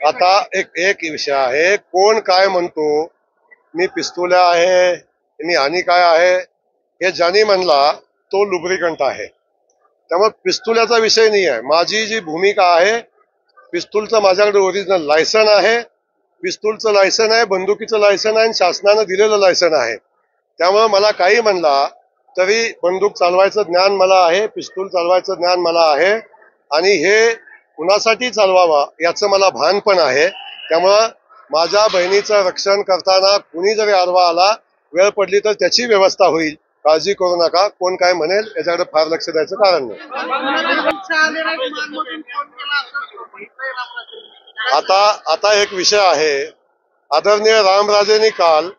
आता एक विषय आहे, कोण काय म्हणतो मी पिस्तुल्या आहे, मी आणि काय आहे, हे ज्याने म्हणला तो लुब्रिकंट आहे. त्यामुळे पिस्तुल्याचा विषय नाही आहे. माझी जी भूमिका आहे, पिस्तूलचं माझ्याकडे ओरिजिनल लायसन आहे, पिस्तूलचं लायसन आहे, बंदुकीचं लायसन आहे आणि शासनानं दिलेलं लायसन आहे. त्यामुळे मला काही म्हणला तरी बंदूक चालवायचं ज्ञान मला आहे, पिस्तूल चालवायचं ज्ञान मला आहे आणि हे कुणासाठी चालवावा याचं मला भान पण आहे. त्यामुळं माझ्या बहिणीचं रक्षण करताना कुणी जरी आडवा आला, वेळ पडली तर त्याची व्यवस्था होईल. काळजी करू नका. कोण काय म्हणेल याच्याकडे फार लक्ष द्यायचं कारण नाही. आता एक विषय आहे. आदरणीय रामराजेंनी काल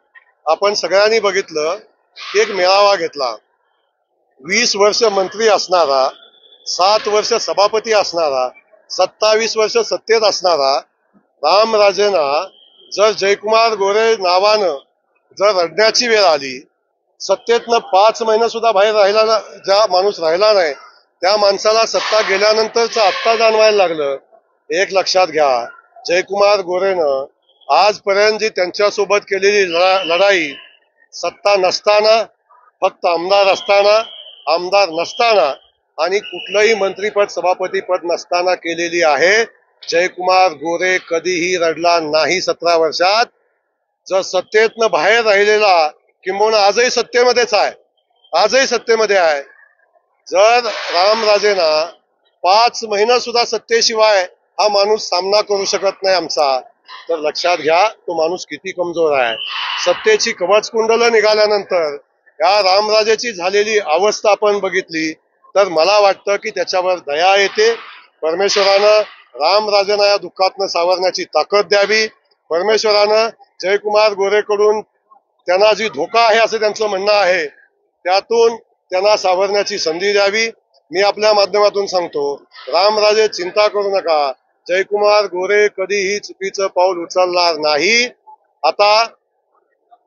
आपण सगळ्यांनी बघितलं की एक मेळावा घेतला. 20 वर्ष मंत्री असणारा, 7 वर्ष सभापती असणारा, 27 वर्ष सत्तेत असणारा रामराजेंना जर जयकुमार गोरे नावानं जर रडण्याची वेळ आली, सत्तेतनं 5 महिने सुद्धा बाहेर राहिला, ज्या माणूस राहिला नाही त्या माणसाला सत्ता गेल्यानंतरच आत्ता जाणवायला लागलं. एक लक्षात घ्या, जयकुमार गोरेनं आजपर्यंत जी त्यांच्यासोबत केलेली लढाई, सत्ता नसताना, फक्त आमदार असताना, आमदार नसताना आणि कुठलंही मंत्रीपद सभापतीपद नसताना केलेली आहे. जयकुमार गोरे कधीही रडला नाही 17 वर्षात. जर सत्तेतनं बाहेर राहिलेला, किंबहुना आजही सत्तेमध्येच आहे, आजही सत्तेमध्ये आहे, जर रामराजेंना 5 महिने सुद्धा सत्तेशिवाय हा माणूस सामना करू शकत नाही आमचा, तर लक्षात घ्या तो माणूस किती कमजोर आहे. सत्तेची कवच कुंडलं निघाल्यानंतर या रामराजेची झालेली अवस्था आपण बघितली तर मला वाटतं की त्याच्यावर दया येते. परमेश्वरानं रामराजेंना या दुःखातनं सावरण्याची ताकद द्यावी. परमेश्वरानं जयकुमार गोरेकडून त्यांना जी धोका आहे असं त्यांचं म्हणणं आहे, त्यातून त्यांना सावरण्याची संधी द्यावी. मी आपल्या माध्यमातून सांगतो, रामराजे चिंता करू नका, जयकुमार गोरे कधीही चुकीचं पाऊल उचलणार नाही. आता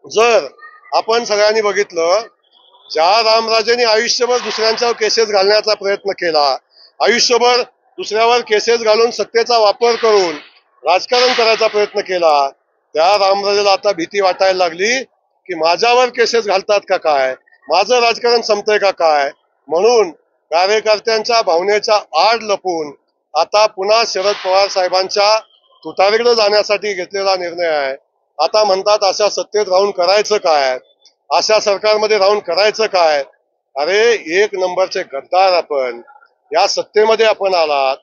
जर आपण सगळ्यांनी बघितलं, ज्या रामराजेंनी आयुष्यभर दुसऱ्यांच्यावर केसेस घालण्याचा प्रयत्न केला, आयुष्यभर दुसऱ्यावर केसेस घालून सत्तेचा वापर करून राजकारण करायचा प्रयत्न केला, त्या रामराजेला आता भीती वाटायला लागली की माझ्यावर केसेस घालतात का काय, माझं राजकारण संपतंय का काय. म्हणून कार्यकर्त्यांच्या भावनेच्या आड लपून आता पुन्हा शरद पवार साहेबांच्या तुतारीकडे जाण्यासाठी घेतलेला निर्णय आहे. आता म्हणतात अशा सत्तेत राहून करायचं काय, अशा सरकारमध्ये राहून करायचं काय. अरे एक नंबरचे गद्दार आपण. या सत्तेमध्ये आपण आलात,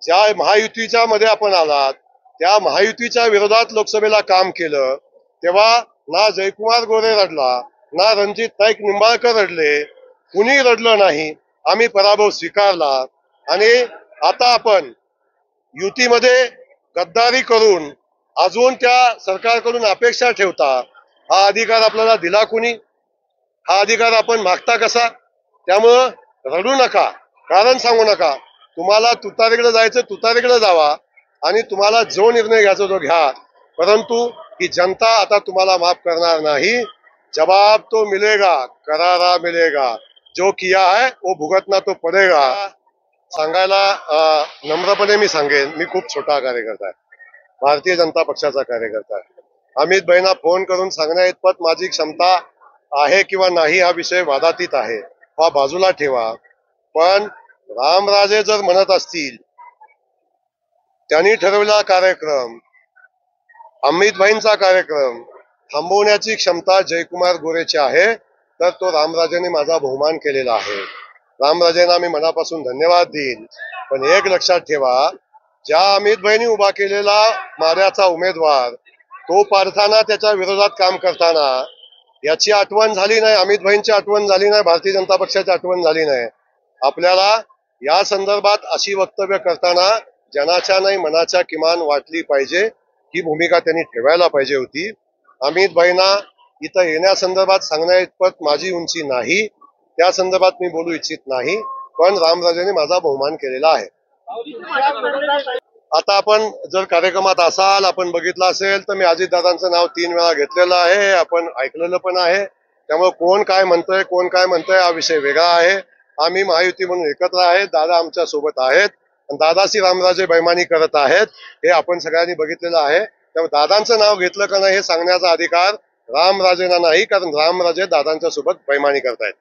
ज्या महायुतीच्या मध्ये आपण आलात, त्या महायुतीच्या विरोधात लोकसभेला काम केलं, तेव्हा ना जयकुमार गोरे रडला, ना रणजित नाईक निंबाळकर रडले, कुणी रडलं नाही. आम्ही पराभव स्वीकारला आणि आता आपण युतीमध्ये गद्दारी करून अजून त्या सरकारकडून अपेक्षा ठेवता. हा अधिकार आपल्याला दिला कुणी, हा अधिकार आपण मागता कसा. त्यामुळं रडू नका, कारण सांगू नका. तुम्हाला तुतारीकडे जायचं तुतारीकडे जावा आणि तुम्हाला जो निर्णय घ्यायचा तो घ्या, परंतु ही जनता आता तुम्हाला माफ करणार नाही. जवाब तो मिलेगा, करारा मिलेगा, जो किया है वो भुगतना तो पडेगा. सांगायला नम्रपणे मी सांगेन, मी खूप छोटा कार्यकर्ता आहे, भारतीय जनता पक्षाचा कार्यकर्ता आहे. अमित भाईंना फोन करून सांगण्या इतपत माझी क्षमता आहे किंवा नाही हा विषय वादातीत आहे, हा बाजूला ठेवा. पण रामराजे जर म्हणत असतील, त्यांनी ठरवलेला कार्यक्रम, अमित भाईंचा कार्यक्रम थांबवण्याची क्षमता जयकुमार गोरेची आहे, तर तो रामराजेने माझा बहुमान केलेला आहे. रामराजेंना मी मनापासून धन्यवाद देईन. पण एक लक्षात ठेवा, ज्या अमित भाईंनी उभा केलेला माऱ्याचा उमेदवार तो पाडताना, त्याच्या विरोधात काम करताना याची आठवण झाली नाही, अमित भाईंची आठवण झाली नाही, भारतीय जनता पक्षाची आठवण झाली नाही. आपल्याला या संदर्भात अशी वक्तव्य करताना जनाच्या नाही मनाच्या किमान वाटली पाहिजे, ही भूमिका त्यांनी ठेवायला पाहिजे होती. अमित भाईंना इथं येण्यासंदर्भात सांगण्या इतपत माझी उंची नाही, त्या संदर्भात मी बोलू इच्छित नाही. पण रामराजेने माझा बहुमान केलेला आहे. आता आपण जर कार्यक्रमात असाल, आपण बघितलं असेल तर मी अजितदादांचं नाव 3 वेळा घेतलेलं आहे, आपण ऐकलेलं पण आहे. त्यामुळे कोण काय म्हणतोय हा विषय वेगळा आहे. आम्ही महायुती म्हणून एकत्र आहेत, दादा आमच्या सोबत आहेत आणि दादाशी रामराजे बैमानी करत आहेत हे आपण सगळ्यांनी बघितलेलं आहे. त्यामुळे दादांचं नाव घेतलं का नाही हे सांगण्याचा अधिकार रामराजेंना नाही, कारण रामराजे दादांच्या सोबत बैमानी करतायत.